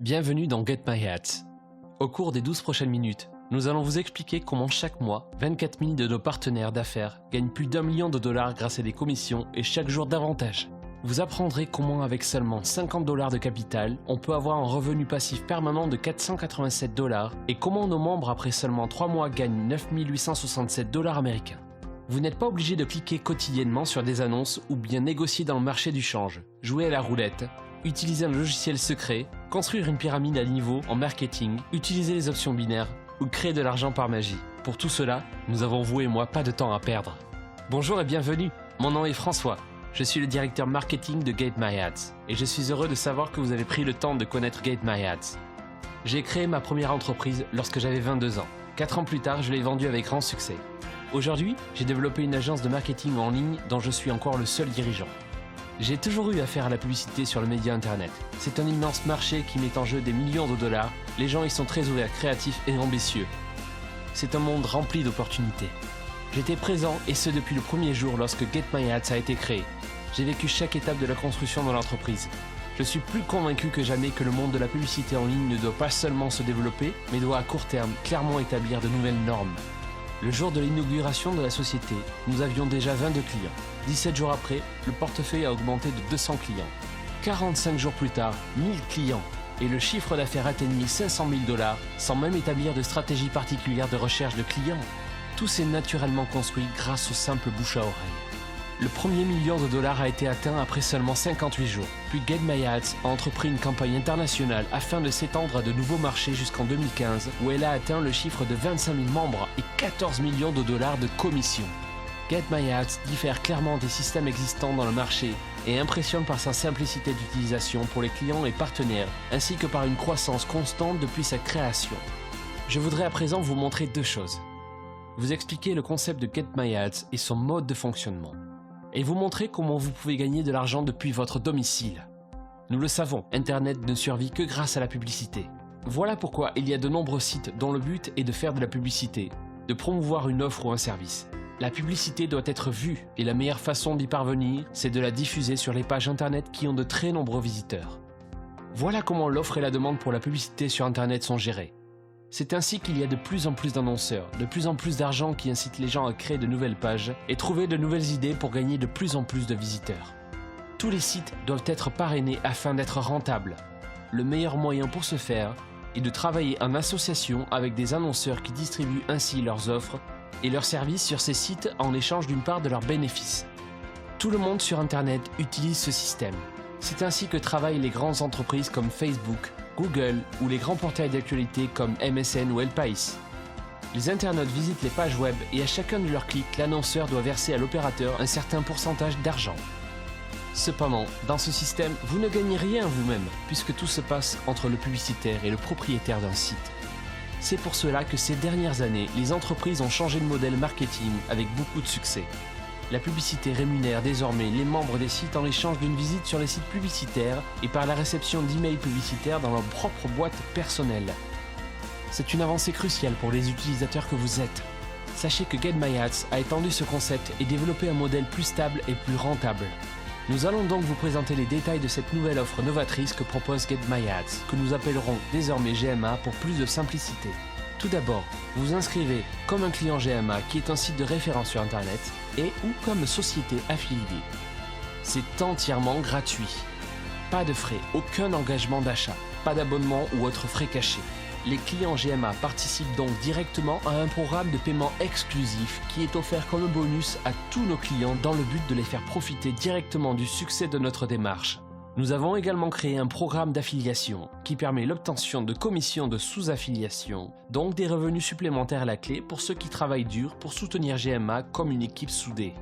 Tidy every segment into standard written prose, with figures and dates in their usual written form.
Bienvenue dans Get My Ads. Au cours des 12 prochaines minutes, nous allons vous expliquer comment chaque mois, 24 000 de nos partenaires d'affaires gagnent plus d'1 million de dollars grâce à des commissions et chaque jour davantage. Vous apprendrez comment avec seulement 50 dollars de capital, on peut avoir un revenu passif permanent de 487 dollars et comment nos membres après seulement 3 mois gagnent 9 867 dollars américains. Vous n'êtes pas obligé de cliquer quotidiennement sur des annonces ou bien négocier dans le marché du change, jouer à la roulette, utiliser un logiciel secret, construire une pyramide à niveau en marketing, utiliser les options binaires ou créer de l'argent par magie. Pour tout cela, nous avons vous et moi pas de temps à perdre. Bonjour et bienvenue, mon nom est François. Je suis le directeur marketing de Get My Ads et je suis heureux de savoir que vous avez pris le temps de connaître Get My Ads. J'ai créé ma première entreprise lorsque j'avais 22 ans. 4 ans plus tard, je l'ai vendue avec grand succès. Aujourd'hui, j'ai développé une agence de marketing en ligne dont je suis encore le seul dirigeant. J'ai toujours eu affaire à la publicité sur le média internet. C'est un immense marché qui met en jeu des millions de dollars. Les gens y sont très ouverts, créatifs et ambitieux. C'est un monde rempli d'opportunités. J'étais présent et ce depuis le premier jour lorsque Get My Ads a été créé. J'ai vécu chaque étape de la construction de l'entreprise. Je suis plus convaincu que jamais que le monde de la publicité en ligne ne doit pas seulement se développer, mais doit à court terme clairement établir de nouvelles normes. Le jour de l'inauguration de la société, nous avions déjà 22 clients. 17 jours après, le portefeuille a augmenté de 200 clients. 45 jours plus tard, 1000 clients. Et le chiffre d'affaires atteignit 500 000 dollars sans même établir de stratégie particulière de recherche de clients. Tout s'est naturellement construit grâce au simple bouche à oreille. Le premier million de dollars a été atteint après seulement 58 jours. Puis Get My Ads a entrepris une campagne internationale afin de s'étendre à de nouveaux marchés jusqu'en 2015 où elle a atteint le chiffre de 25 000 membres et 14 millions de dollars de commissions. Get My Ads diffère clairement des systèmes existants dans le marché et impressionne par sa simplicité d'utilisation pour les clients et partenaires ainsi que par une croissance constante depuis sa création. Je voudrais à présent vous montrer deux choses. Vous expliquer le concept de Get My Ads et son mode de fonctionnement. Et vous montrer comment vous pouvez gagner de l'argent depuis votre domicile. Nous le savons, Internet ne survit que grâce à la publicité. Voilà pourquoi il y a de nombreux sites dont le but est de faire de la publicité, de promouvoir une offre ou un service. La publicité doit être vue et la meilleure façon d'y parvenir, c'est de la diffuser sur les pages Internet qui ont de très nombreux visiteurs. Voilà comment l'offre et la demande pour la publicité sur Internet sont gérées. C'est ainsi qu'il y a de plus en plus d'annonceurs, de plus en plus d'argent qui incite les gens à créer de nouvelles pages et trouver de nouvelles idées pour gagner de plus en plus de visiteurs. Tous les sites doivent être parrainés afin d'être rentables. Le meilleur moyen pour ce faire est de travailler en association avec des annonceurs qui distribuent ainsi leurs offres et leurs services sur ces sites en échange d'une part de leurs bénéfices. Tout le monde sur Internet utilise ce système. C'est ainsi que travaillent les grandes entreprises comme Facebook, Google ou les grands portails d'actualité comme MSN ou El País. Les internautes visitent les pages web et à chacun de leurs clics, l'annonceur doit verser à l'opérateur un certain pourcentage d'argent. Cependant, dans ce système, vous ne gagnez rien vous-même puisque tout se passe entre le publicitaire et le propriétaire d'un site. C'est pour cela que ces dernières années, les entreprises ont changé de modèle marketing avec beaucoup de succès. La publicité rémunère désormais les membres des sites en échange d'une visite sur les sites publicitaires et par la réception d'emails publicitaires dans leur propre boîte personnelle. C'est une avancée cruciale pour les utilisateurs que vous êtes. Sachez que Get My Ads a étendu ce concept et développé un modèle plus stable et plus rentable. Nous allons donc vous présenter les détails de cette nouvelle offre novatrice que propose Get My Ads, que nous appellerons désormais GMA pour plus de simplicité. Tout d'abord, vous vous inscrivez comme un client GMA qui est un site de référence sur Internet et ou comme société affiliée. C'est entièrement gratuit. Pas de frais, aucun engagement d'achat, pas d'abonnement ou autres frais cachés. Les clients GMA participent donc directement à un programme de paiement exclusif qui est offert comme bonus à tous nos clients dans le but de les faire profiter directement du succès de notre démarche. Nous avons également créé un programme d'affiliation qui permet l'obtention de commissions de sous-affiliation, donc des revenus supplémentaires à la clé pour ceux qui travaillent dur pour soutenir GMA comme une équipe soudée.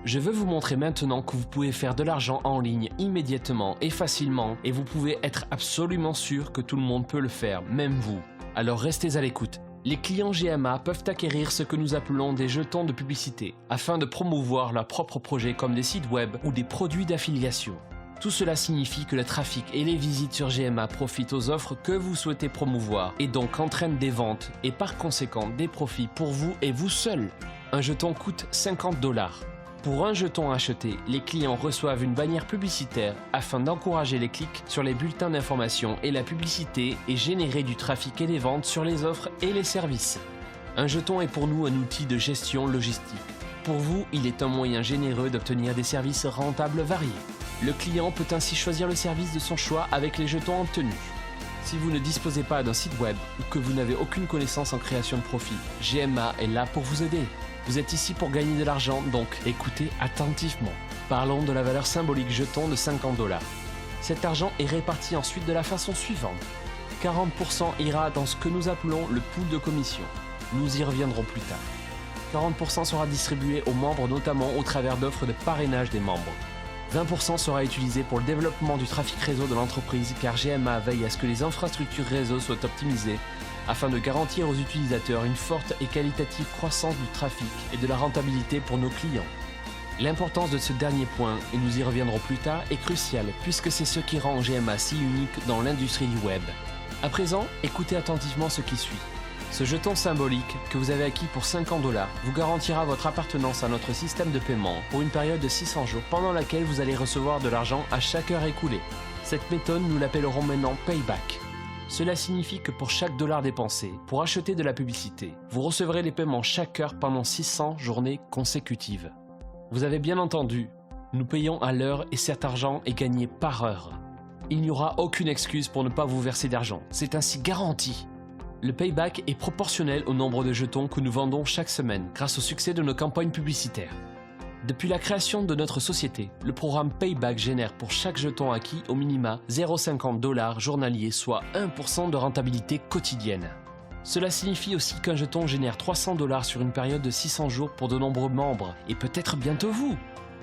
Je veux vous montrer maintenant que vous pouvez faire de l'argent en ligne immédiatement et facilement et vous pouvez être absolument sûr que tout le monde peut le faire, même vous. Alors restez à l'écoute. Les clients GMA peuvent acquérir ce que nous appelons des jetons de publicité afin de promouvoir leurs propres projets comme des sites web ou des produits d'affiliation. Tout cela signifie que le trafic et les visites sur GMA profitent aux offres que vous souhaitez promouvoir et donc entraînent des ventes et par conséquent des profits pour vous et vous seul. Un jeton coûte 50 $. Pour un jeton acheté, les clients reçoivent une bannière publicitaire afin d'encourager les clics sur les bulletins d'information et la publicité et générer du trafic et des ventes sur les offres et les services. Un jeton est pour nous un outil de gestion logistique. Pour vous, il est un moyen généreux d'obtenir des services rentables variés. Le client peut ainsi choisir le service de son choix avec les jetons obtenus. Si vous ne disposez pas d'un site web ou que vous n'avez aucune connaissance en création de profil, GMA est là pour vous aider. Vous êtes ici pour gagner de l'argent, donc écoutez attentivement. Parlons de la valeur symbolique jeton de 50 $. Cet argent est réparti ensuite de la façon suivante. 40% ira dans ce que nous appelons le pool de commission. Nous y reviendrons plus tard. 40% sera distribué aux membres, notamment au travers d'offres de parrainage des membres. 20% sera utilisé pour le développement du trafic réseau de l'entreprise, car GMA veille à ce que les infrastructures réseau soient optimisées afin de garantir aux utilisateurs une forte et qualitative croissance du trafic et de la rentabilité pour nos clients. L'importance de ce dernier point, et nous y reviendrons plus tard, est cruciale puisque c'est ce qui rend GMA si unique dans l'industrie du web. À présent, écoutez attentivement ce qui suit. Ce jeton symbolique que vous avez acquis pour 50 $ vous garantira votre appartenance à notre système de paiement pour une période de 600 jours pendant laquelle vous allez recevoir de l'argent à chaque heure écoulée. Cette méthode, nous l'appellerons maintenant Payback. Cela signifie que pour chaque dollar dépensé pour acheter de la publicité, vous recevrez les paiements chaque heure pendant 600 journées consécutives. Vous avez bien entendu, nous payons à l'heure et cet argent est gagné par heure. Il n'y aura aucune excuse pour ne pas vous verser d'argent, c'est ainsi garanti. Le payback est proportionnel au nombre de jetons que nous vendons chaque semaine grâce au succès de nos campagnes publicitaires. Depuis la création de notre société, le programme Payback génère pour chaque jeton acquis au minima 0,50 $ journalier, soit 1% de rentabilité quotidienne. Cela signifie aussi qu'un jeton génère 300 $ sur une période de 600 jours pour de nombreux membres, et peut-être bientôt vous.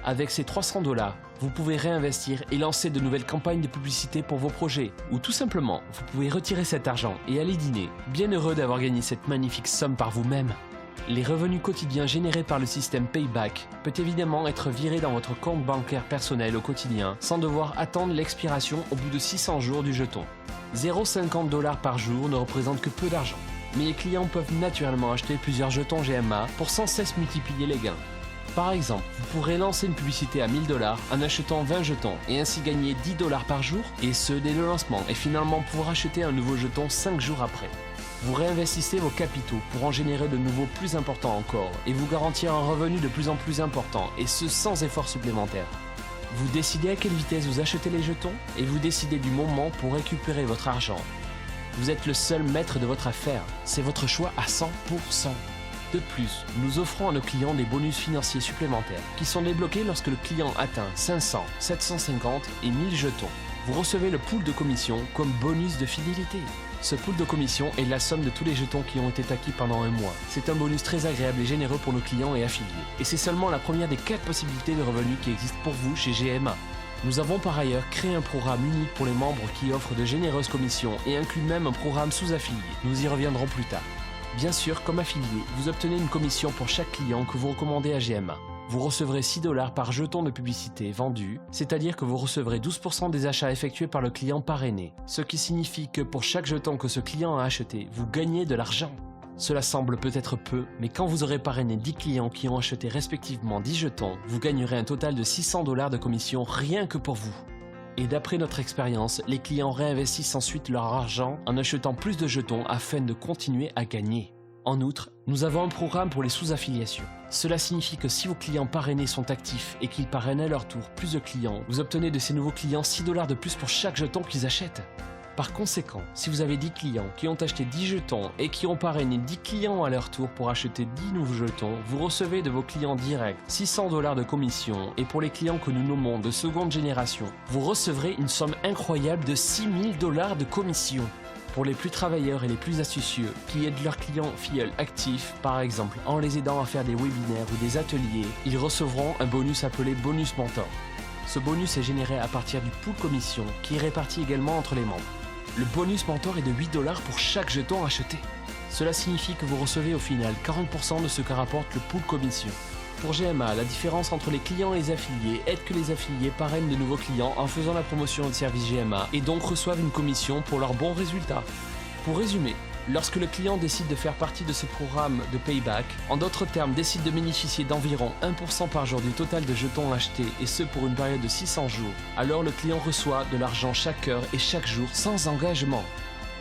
Avec ces 300 $, vous pouvez réinvestir et lancer de nouvelles campagnes de publicité pour vos projets. Ou tout simplement, vous pouvez retirer cet argent et aller dîner, bien heureux d'avoir gagné cette magnifique somme par vous-même. Les revenus quotidiens générés par le système Payback peut évidemment être viré dans votre compte bancaire personnel au quotidien sans devoir attendre l'expiration au bout de 600 jours du jeton. 0,50 $ par jour ne représente que peu d'argent. Mais les clients peuvent naturellement acheter plusieurs jetons GMA pour sans cesse multiplier les gains. Par exemple, vous pourrez lancer une publicité à 1000 $ en achetant 20 jetons et ainsi gagner 10 $ par jour, et ce dès le lancement, et finalement pouvoir acheter un nouveau jeton 5 jours après. Vous réinvestissez vos capitaux pour en générer de nouveaux plus importants encore et vous garantir un revenu de plus en plus important, et ce sans effort supplémentaire. Vous décidez à quelle vitesse vous achetez les jetons et vous décidez du moment pour récupérer votre argent. Vous êtes le seul maître de votre affaire, c'est votre choix à 100%. De plus, nous offrons à nos clients des bonus financiers supplémentaires qui sont débloqués lorsque le client atteint 500, 750 et 1000 jetons. Vous recevez le pool de commission comme bonus de fidélité. Ce pool de commission est la somme de tous les jetons qui ont été acquis pendant un mois. C'est un bonus très agréable et généreux pour nos clients et affiliés. Et c'est seulement la première des 4 possibilités de revenus qui existent pour vous chez GMA. Nous avons par ailleurs créé un programme unique pour les membres qui offre de généreuses commissions et inclut même un programme sous-affilié. Nous y reviendrons plus tard. Bien sûr, comme affilié, vous obtenez une commission pour chaque client que vous recommandez à GMA. Vous recevrez 6 $ par jeton de publicité vendu, c'est-à-dire que vous recevrez 12% des achats effectués par le client parrainé, ce qui signifie que pour chaque jeton que ce client a acheté, vous gagnez de l'argent. Cela semble peut-être peu, mais quand vous aurez parrainé 10 clients qui ont acheté respectivement 10 jetons, vous gagnerez un total de 600 $ de commission rien que pour vous. Et d'après notre expérience, les clients réinvestissent ensuite leur argent en achetant plus de jetons afin de continuer à gagner. En outre, nous avons un programme pour les sous-affiliations. Cela signifie que si vos clients parrainés sont actifs et qu'ils parrainent à leur tour plus de clients, vous obtenez de ces nouveaux clients 6 $ de plus pour chaque jeton qu'ils achètent. Par conséquent, si vous avez 10 clients qui ont acheté 10 jetons et qui ont parrainé 10 clients à leur tour pour acheter 10 nouveaux jetons, vous recevez de vos clients directs 600 $ de commission, et pour les clients que nous nommons de seconde génération, vous recevrez une somme incroyable de 6000 $ de commission. Pour les plus travailleurs et les plus astucieux, qui aident leurs clients filleuls actifs, par exemple en les aidant à faire des webinaires ou des ateliers, ils recevront un bonus appelé bonus mentor. Ce bonus est généré à partir du pool commission qui est réparti également entre les membres. Le bonus mentor est de 8 $ pour chaque jeton acheté. Cela signifie que vous recevez au final 40% de ce que rapporte le pool commission. Pour GMA, la différence entre les clients et les affiliés est que les affiliés parrainent de nouveaux clients en faisant la promotion de service GMA et donc reçoivent une commission pour leurs bons résultats. Pour résumer, Lorsque le client décide de faire partie de ce programme de payback, en d'autres termes décide de bénéficier d'environ 1% par jour du total de jetons achetés et ce pour une période de 600 jours, alors le client reçoit de l'argent chaque heure et chaque jour sans engagement.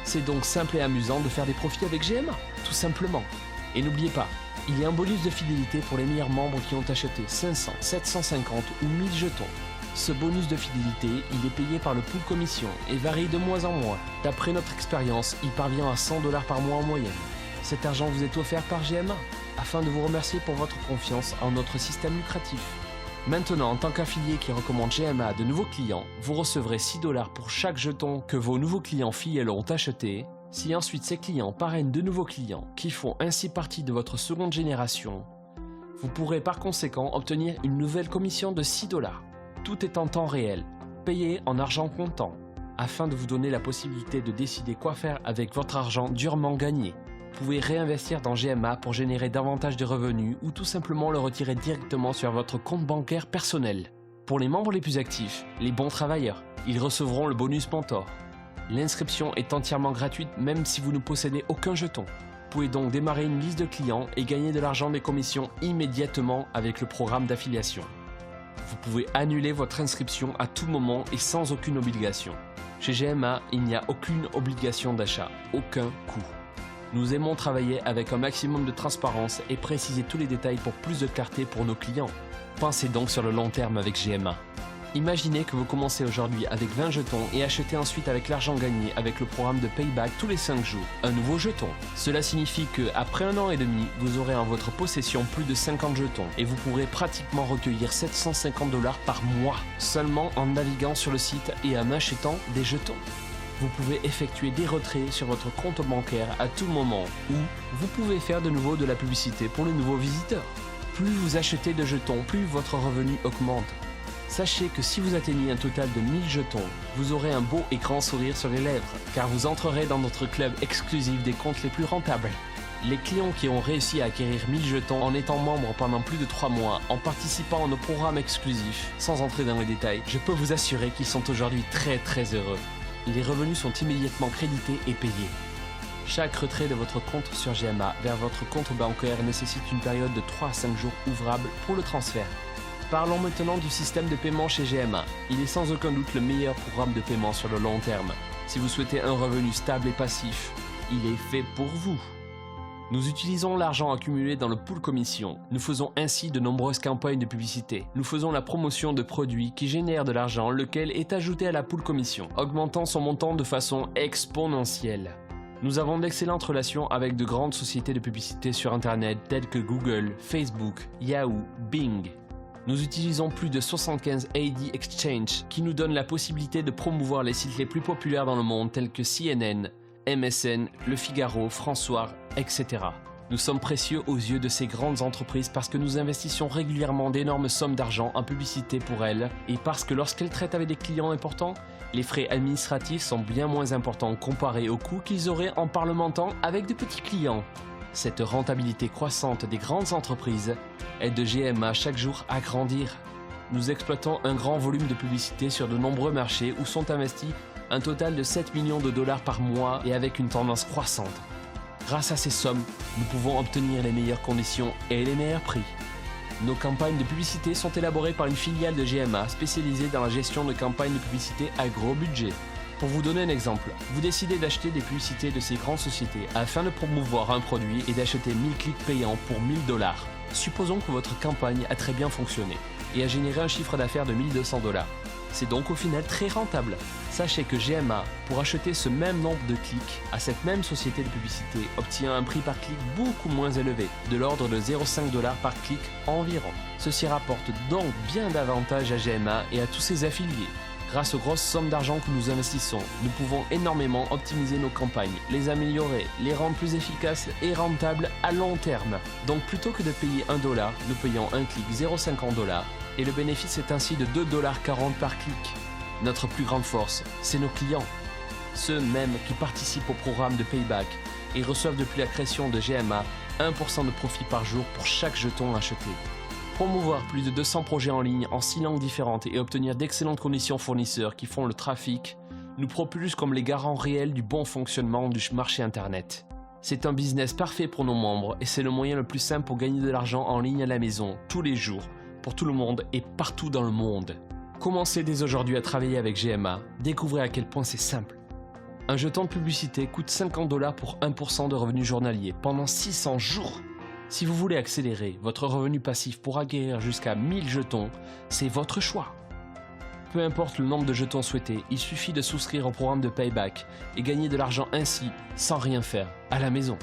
C'est donc simple et amusant de faire des profits avec GMA, tout simplement. Et n'oubliez pas, il y a un bonus de fidélité pour les meilleurs membres qui ont acheté 500, 750 ou 1000 jetons. Ce bonus de fidélité, il est payé par le pool commission et varie de mois en mois. D'après notre expérience, il parvient à 100 $ par mois en moyenne. Cet argent vous est offert par GMA afin de vous remercier pour votre confiance en notre système lucratif. Maintenant, en tant qu'affilié qui recommande GMA à de nouveaux clients, vous recevrez 6 $ pour chaque jeton que vos nouveaux clients fidèles ont acheté. Si ensuite ces clients parrainent de nouveaux clients qui font ainsi partie de votre seconde génération, vous pourrez par conséquent obtenir une nouvelle commission de 6 $. Tout est en temps réel, payé en argent comptant, afin de vous donner la possibilité de décider quoi faire avec votre argent durement gagné. Vous pouvez réinvestir dans GMA pour générer davantage de revenus ou tout simplement le retirer directement sur votre compte bancaire personnel. Pour les membres les plus actifs, les bons travailleurs, ils recevront le bonus mentor. L'inscription est entièrement gratuite même si vous ne possédez aucun jeton. Vous pouvez donc démarrer une liste de clients et gagner de l'argent des commissions immédiatement avec le programme d'affiliation. Vous pouvez annuler votre inscription à tout moment et sans aucune obligation. Chez GMA, il n'y a aucune obligation d'achat, aucun coût. Nous aimons travailler avec un maximum de transparence et préciser tous les détails pour plus de clarté pour nos clients. Pensez donc sur le long terme avec GMA. Imaginez que vous commencez aujourd'hui avec 20 jetons et achetez ensuite avec l'argent gagné avec le programme de payback tous les 5 jours, un nouveau jeton. Cela signifie qu'après 1 an et demi, vous aurez en votre possession plus de 50 jetons et vous pourrez pratiquement recueillir 750 $ par mois seulement en naviguant sur le site et en achetant des jetons. Vous pouvez effectuer des retraits sur votre compte bancaire à tout moment ou vous pouvez faire de nouveau de la publicité pour les nouveaux visiteurs. Plus vous achetez de jetons, plus votre revenu augmente. Sachez que si vous atteignez un total de 1000 jetons, vous aurez un beau et grand sourire sur les lèvres, car vous entrerez dans notre club exclusif des comptes les plus rentables. Les clients qui ont réussi à acquérir 1000 jetons en étant membres pendant plus de 3 mois, en participant à nos programmes exclusifs, sans entrer dans les détails, je peux vous assurer qu'ils sont aujourd'hui très heureux. Les revenus sont immédiatement crédités et payés. Chaque retrait de votre compte sur GMA vers votre compte bancaire nécessite une période de 3 à 5 jours ouvrables pour le transfert. Parlons maintenant du système de paiement chez GMA. Il est sans aucun doute le meilleur programme de paiement sur le long terme. Si vous souhaitez un revenu stable et passif, il est fait pour vous. Nous utilisons l'argent accumulé dans le pool commission. Nous faisons ainsi de nombreuses campagnes de publicité. Nous faisons la promotion de produits qui génèrent de l'argent, lequel est ajouté à la pool commission, augmentant son montant de façon exponentielle. Nous avons d'excellentes relations avec de grandes sociétés de publicité sur Internet telles que Google, Facebook, Yahoo, Bing. Nous utilisons plus de 75 AD Exchange qui nous donnent la possibilité de promouvoir les sites les plus populaires dans le monde tels que CNN, MSN, Le Figaro, François, etc. Nous sommes précieux aux yeux de ces grandes entreprises parce que nous investissons régulièrement d'énormes sommes d'argent en publicité pour elles et parce que lorsqu'elles traitent avec des clients importants, les frais administratifs sont bien moins importants comparés aux coûts qu'ils auraient en parlementant avec de petits clients. Cette rentabilité croissante des grandes entreprises aide GMA chaque jour à grandir. Nous exploitons un grand volume de publicité sur de nombreux marchés où sont investis un total de 7 millions de $ par mois et avec une tendance croissante. Grâce à ces sommes, nous pouvons obtenir les meilleures conditions et les meilleurs prix. Nos campagnes de publicité sont élaborées par une filiale de GMA spécialisée dans la gestion de campagnes de publicité à gros budget. Pour vous donner un exemple, vous décidez d'acheter des publicités de ces grandes sociétés afin de promouvoir un produit et d'acheter 1000 clics payants pour 1000 $. Supposons que votre campagne a très bien fonctionné et a généré un chiffre d'affaires de 1200 $. C'est donc au final très rentable. Sachez que GMA, pour acheter ce même nombre de clics à cette même société de publicité, obtient un prix par clic beaucoup moins élevé, de l'ordre de 0,5 $ par clic environ. Ceci rapporte donc bien davantage à GMA et à tous ses affiliés. Grâce aux grosses sommes d'argent que nous investissons, nous pouvons énormément optimiser nos campagnes, les améliorer, les rendre plus efficaces et rentables à long terme. Donc plutôt que de payer 1 $, nous payons un clic 0,50 $ et le bénéfice est ainsi de 2,40 $ par clic. Notre plus grande force, c'est nos clients. Ceux mêmes qui participent au programme de payback et reçoivent depuis la création de GMA 1% de profit par jour pour chaque jeton acheté. Promouvoir plus de 200 projets en ligne en 6 langues différentes et obtenir d'excellentes conditions fournisseurs qui font le trafic nous propulse comme les garants réels du bon fonctionnement du marché Internet. C'est un business parfait pour nos membres et c'est le moyen le plus simple pour gagner de l'argent en ligne à la maison, tous les jours, pour tout le monde et partout dans le monde. Commencez dès aujourd'hui à travailler avec GMA, découvrez à quel point c'est simple. Un jeton de publicité coûte 50 $ pour 1% de revenus journaliers pendant 600 jours. Si vous voulez accélérer votre revenu passif pour acquérir jusqu'à 1000 jetons, c'est votre choix. Peu importe le nombre de jetons souhaités, il suffit de souscrire au programme de Payback et gagner de l'argent ainsi, sans rien faire, à la maison.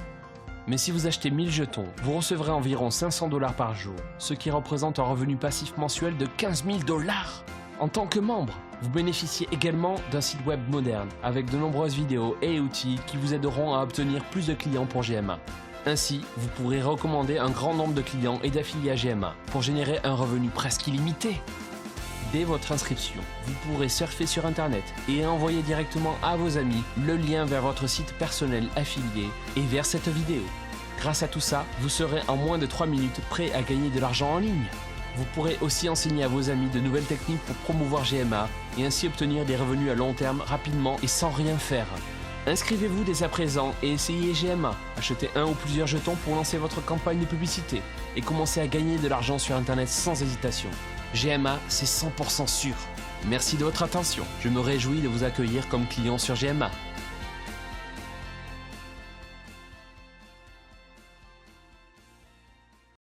Mais si vous achetez 1000 jetons, vous recevrez environ 500 $ par jour, ce qui représente un revenu passif mensuel de 15 000 $. En tant que membre, vous bénéficiez également d'un site web moderne, avec de nombreuses vidéos et outils qui vous aideront à obtenir plus de clients pour GMA. Ainsi, vous pourrez recommander un grand nombre de clients et d'affiliés à GMA pour générer un revenu presque illimité. Dès votre inscription, vous pourrez surfer sur Internet et envoyer directement à vos amis le lien vers votre site personnel affilié et vers cette vidéo. Grâce à tout ça, vous serez en moins de 3 minutes prêt à gagner de l'argent en ligne. Vous pourrez aussi enseigner à vos amis de nouvelles techniques pour promouvoir GMA et ainsi obtenir des revenus à long terme rapidement et sans rien faire. Inscrivez-vous dès à présent et essayez GMA. Achetez un ou plusieurs jetons pour lancer votre campagne de publicité et commencez à gagner de l'argent sur Internet sans hésitation. GMA, c'est 100% sûr. Merci de votre attention. Je me réjouis de vous accueillir comme client sur GMA.